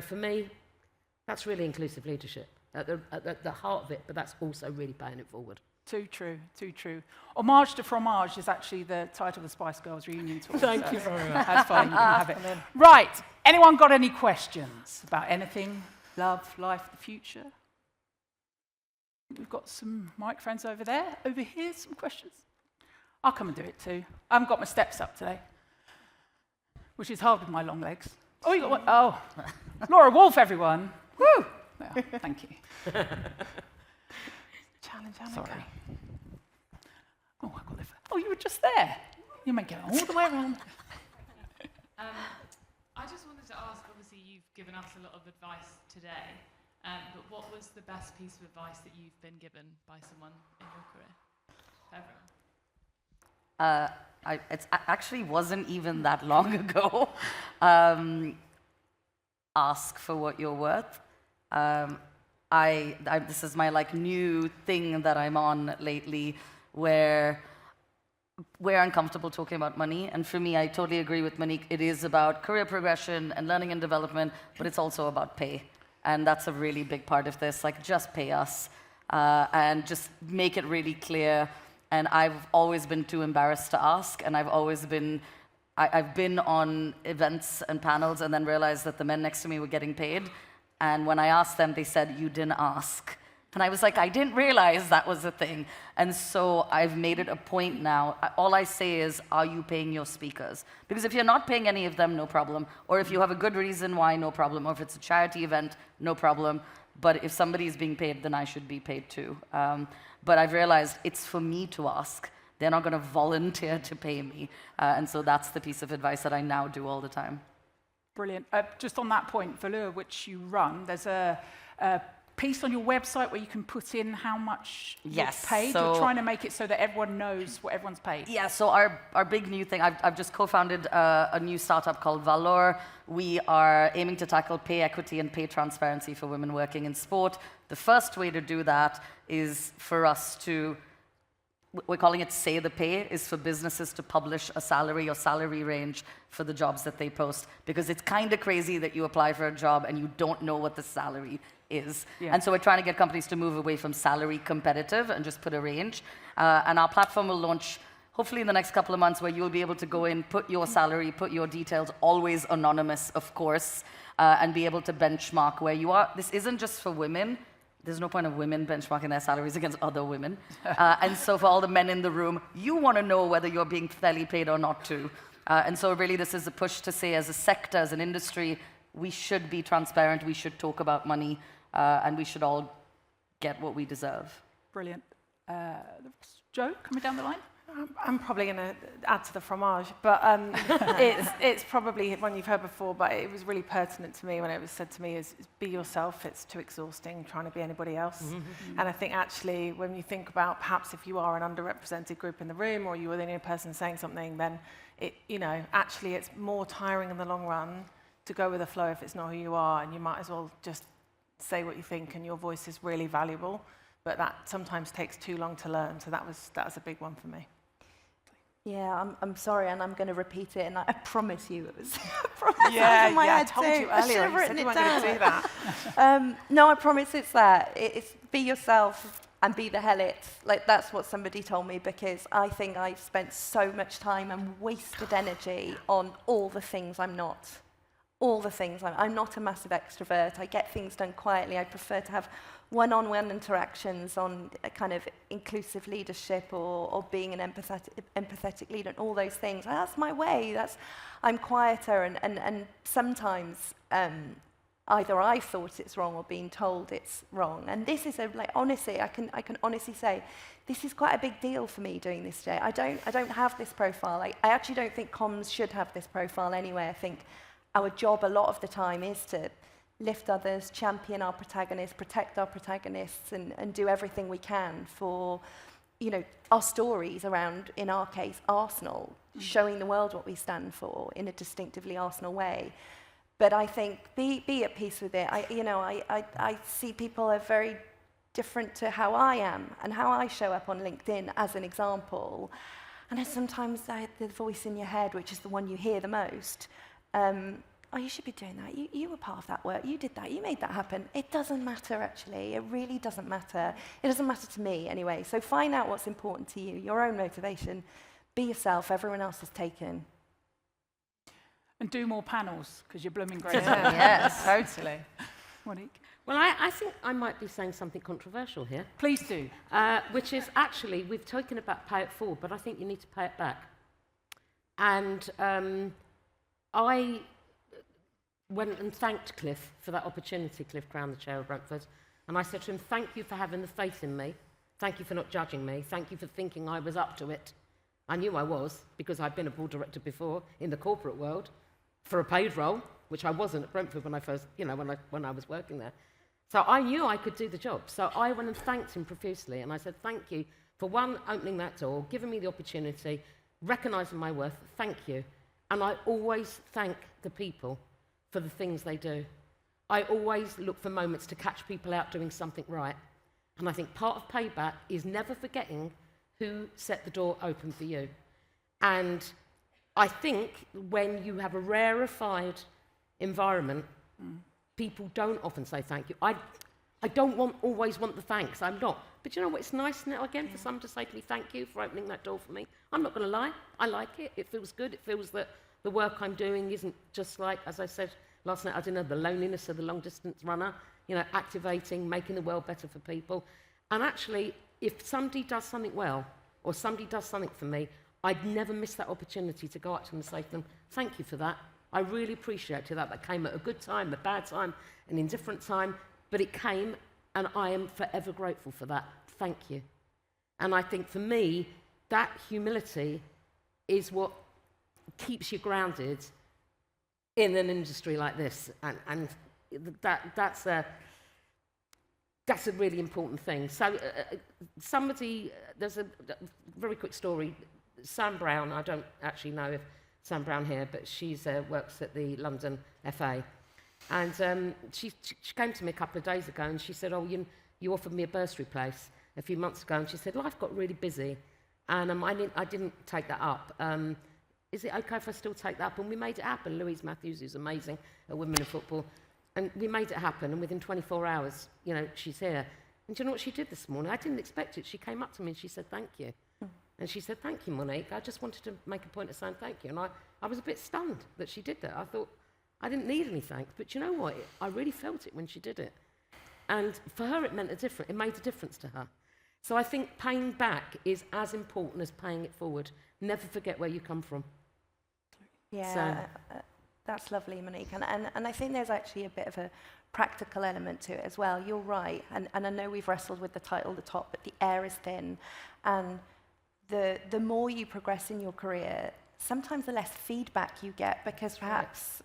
for me, that's really inclusive leadership at the heart of it, but that's also really paying it forward. Too true, too true. Homage to fromage is actually the title of the Spice Girls reunion tour. Thank you very much. That's fine, you can have it. Right, anyone got any questions about anything? Love, life, the future? We've got some microphones over there. Over here, some questions. I'll come and do it too. I haven't got my steps up today, which is hard with my long legs. Oh, you got one? Oh, Laura Wolf, everyone. Woo! Well, thank you. Challenge, Annika. Sorry. Oh, I got this. Oh, you were just there. You make it all the way around. I just wanted to ask, obviously you've given us a lot of advice today, but what was the best piece of advice that you've been given by someone in your career? Everyone. It actually wasn't even that long ago. Ask for what you're worth. This is my new thing that I'm on lately, where we're uncomfortable talking about money. And for me, I totally agree with Monique. It is about career progression and learning and development, but it's also about pay. And that's a really big part of this. Just pay us and just make it really clear. And I've always been too embarrassed to ask, and I've been on events and panels and then realized that the men next to me were getting paid. And when I asked them, they said, "You didn't ask." And I was like, I didn't realize that was a thing. And so I've made it a point now. All I say is, are you paying your speakers? Because if you're not paying any of them, no problem. Or if you have a good reason why, no problem. Or if it's a charity event, no problem. But if somebody is being paid, then I should be paid too. But I've realized it's for me to ask. They're not going to volunteer to pay me. And so that's the piece of advice that I now do all the time. Brilliant. Just on that point, Valeur, which you run, there's a piece on your website where you can put in how much you're paid. So you're trying to make it so that everyone knows what everyone's paid. Yeah, so our big new thing, I've just co-founded a new startup called Valor. We are aiming to tackle pay equity and pay transparency for women working in sport. The first way to do that is for us to, we're calling it Say the Pay, is for businesses to publish a salary or salary range for the jobs that they post. Because it's kind of crazy that you apply for a job and you don't know what the salary is. Yeah. And so we're trying to get companies to move away from salary competitive and just put a range. And our platform will launch hopefully in the next couple of months, where you'll be able to go in, put your salary, put your details, always anonymous, of course, and be able to benchmark where you are. This isn't just for women. There's no point of women benchmarking their salaries against other women. And so for all the men in the room, you want to know whether you're being fairly paid or not too. And so really this is a push to say, as a sector, as an industry, we should be transparent, we should talk about money, and we should all get what we deserve. Brilliant. Joe, coming down the line? I'm probably going to add to the fromage, but it's probably one you've heard before, but it was really pertinent to me when it was said to me is be yourself. It's too exhausting trying to be anybody else. Mm-hmm. And I think actually when you think about perhaps if you are an underrepresented group in the room or you are the only person saying something, then actually it's more tiring in the long run to go with the flow if it's not who you are, and you might as well just say what you think, and your voice is really valuable. But that sometimes takes too long to learn, so that was a big one for me. Yeah, I'm sorry, and I'm going to repeat it, and I promise you it was. I promise in my head I told you earlier. I should have written it down. Going to do that. No, I promise it's that. It's be yourself and be the hell it. Like that's what somebody told me, because I think I've spent so much time and wasted energy on all the things I'm not. All the things. I'm not a massive extrovert. I get things done quietly. I prefer to have one-on-one interactions on a kind of inclusive leadership or being an empathetic leader and all those things. That's my way. I'm quieter, and sometimes either I thought it's wrong or being told it's wrong. And this is honestly, I can honestly say, this is quite a big deal for me doing this today. I don't have this profile. I actually don't think comms should have this profile anyway. I think our job a lot of the time is to lift others, champion our protagonists, protect our protagonists, and do everything we can for, our stories around, in our case, Arsenal, showing the world what we stand for in a distinctively Arsenal way. But I think be at peace with it. I see people are very different to how I am and how I show up on LinkedIn as an example. And then sometimes the voice in your head, which is the one you hear the most, you should be doing that. You were part of that work. You did that. You made that happen. It doesn't matter, actually. It really doesn't matter. It doesn't matter to me, anyway. So find out what's important to you, your own motivation. Be yourself. Everyone else is taken. And do more panels, because you're blooming great. Yes, totally. Monique? Well, I think I might be saying something controversial here. Please do. Which is actually, we've taken about pay it forward, but I think you need to pay it back. And I went and thanked Cliff for that opportunity, Cliff Crown, the chair of Brentford, and I said to him, thank you for having the faith in me, thank you for not judging me, thank you for thinking I was up to it. I knew I was, because I'd been a board director before in the corporate world for a paid role, which I wasn't at Brentford when I first, when I was working there. So I knew I could do the job. So I went and thanked him profusely, and I said, thank you for, one, opening that door, giving me the opportunity, recognising my worth, thank you. And I always thank the people for the things they do. I always look for moments to catch people out doing something right. And I think part of payback is never forgetting who set the door open for you. And I think when you have a rarefied environment, people don't often say thank you. I don't always want the thanks. I'm not. But you know what? It's nice now again for someone to say to me, thank you for opening that door for me. I'm not going to lie. I like it. It feels good. It feels that the work I'm doing isn't just like, as I said last night, I don't know, the loneliness of the long-distance runner, you know, activating, making the world better for people. And actually, if somebody does something well, or somebody does something for me, I'd never miss that opportunity to go up to them and say to them, thank you for that. I really appreciate that. That came at a good time, a bad time, an indifferent time, but it came, and I am forever grateful for that. Thank you. And I think for me, that humility is what keeps you grounded in an industry like this. And that's a really important thing. So there's a very quick story. Sam Brown, I don't actually know if Sam Brown here, but she works at the London FA. And she came to me a couple of days ago and she said, oh, you offered me a bursary place a few months ago. And she said, life got really busy and I didn't take that up. Is it okay if I still take that up? And we made it happen. Louise Matthews, who's amazing at Women in Football. And we made it happen. And within 24 hours, you know, she's here. And do you know what she did this morning? I didn't expect it. She came up to me and she said, thank you. And she said, thank you, Monique. I just wanted to make a point of saying thank you. And I was a bit stunned that she did that. I thought, I didn't need any thanks. But you know what? I really felt it when she did it. And for her, it made a difference to her. So I think paying back is as important as paying it forward. Never forget where you come from. Yeah, that's lovely, Monique. And I think there's actually a bit of a practical element to it as well. You're right. And I know we've wrestled with the title, the top, but the air is thin. And the more you progress in your career, sometimes the less feedback you get because perhaps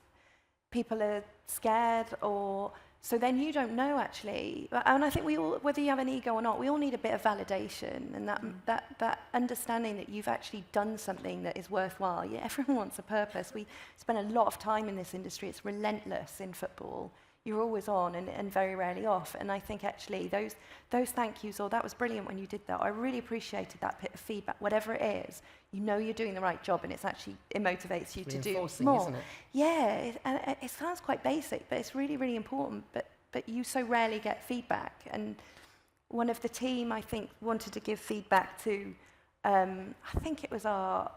people are scared or... So then you don't know, actually. And I think we all, whether you have an ego or not, we all need a bit of validation and that understanding that you've actually done something that is worthwhile. Yeah, everyone wants a purpose. We spend a lot of time in this industry. It's relentless in football. You're always on and very rarely off. And I think, actually, those thank yous, or that was brilliant when you did that. I really appreciated that bit of feedback. Whatever it is, you know you're doing the right job, and it motivates you to do more. Isn't it? Yeah, and it sounds quite basic, but it's really, really important. But you so rarely get feedback. And one of the team, I think, wanted to give feedback to, I think it was our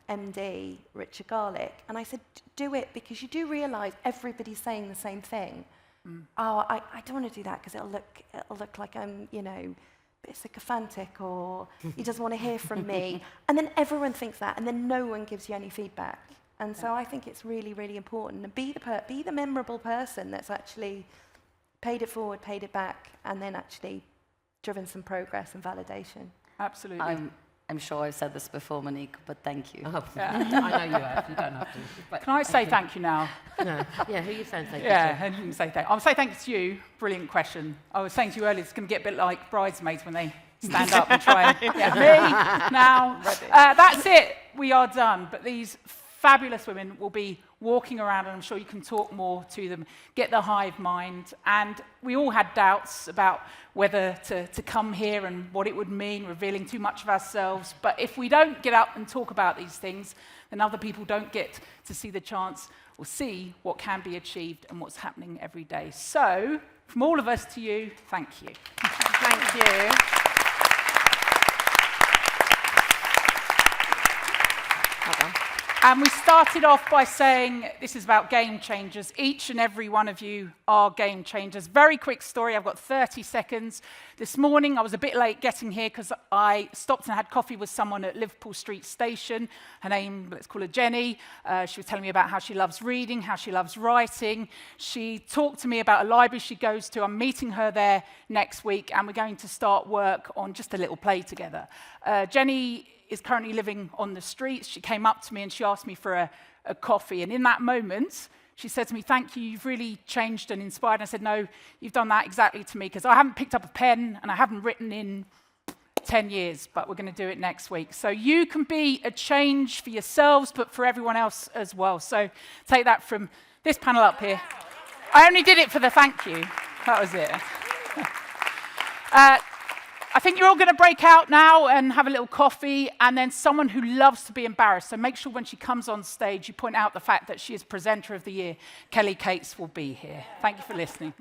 MD, Richard Garlick. And I said, do it, because you do realise everybody's saying the same thing. Oh, I don't want to do that because it'll look like I'm, you know, a bit sycophantic, or he doesn't want to hear from me. And then everyone thinks that, and then no one gives you any feedback. And so I think it's really, really important. And be the memorable person that's actually paid it forward, paid it back, and then actually driven some progress and validation. Absolutely. I'm sure I've said this before, Monique, but thank you. Oh, I know you have. You don't have to. But Can I say thank you now? no. Yeah, who are you saying thank you Yeah, I didn't say thank you. I'll say thank you to you. Brilliant question. I was saying to you earlier, it's going to get a bit like bridesmaids when they stand up and try and get me now. That's it. We are done. But these fabulous women will be walking around, and I'm sure you can talk more to them, get the hive mind. And we all had doubts about whether to come here and what it would mean, revealing too much of ourselves. But if we don't get up and talk about these things, then other people don't get to see the chance or see what can be achieved and what's happening every day. So, from all of us to you, thank you. Thank you. Well done. And we started off by saying this is about game changers. Each and every one of you are game changers. Very quick story. I've got 30 seconds. This morning, I was a bit late getting here because I stopped and had coffee with someone at Liverpool Street Station. Her name, let's call her Jenny. She was telling me about how she loves reading, how she loves writing. She talked to me about a library she goes to. I'm meeting her there next week, and we're going to start work on just a little play together. Jenny is currently living on the streets. She came up to me and she asked me for a coffee. And in that moment, she said to me, thank you, you've really changed and inspired. And I said, no, you've done that exactly to me, because I haven't picked up a pen and I haven't written in 10 years, but we're going to do it next week. So you can be a change for yourselves, but for everyone else as well. So take that from this panel up here. I only did it for the thank you. That was it. I think you're all going to break out now and have a little coffee, and then someone who loves to be embarrassed. So make sure when she comes on stage, you point out the fact that she is Presenter of the Year. Kelly Cates will be here. Thank you for listening.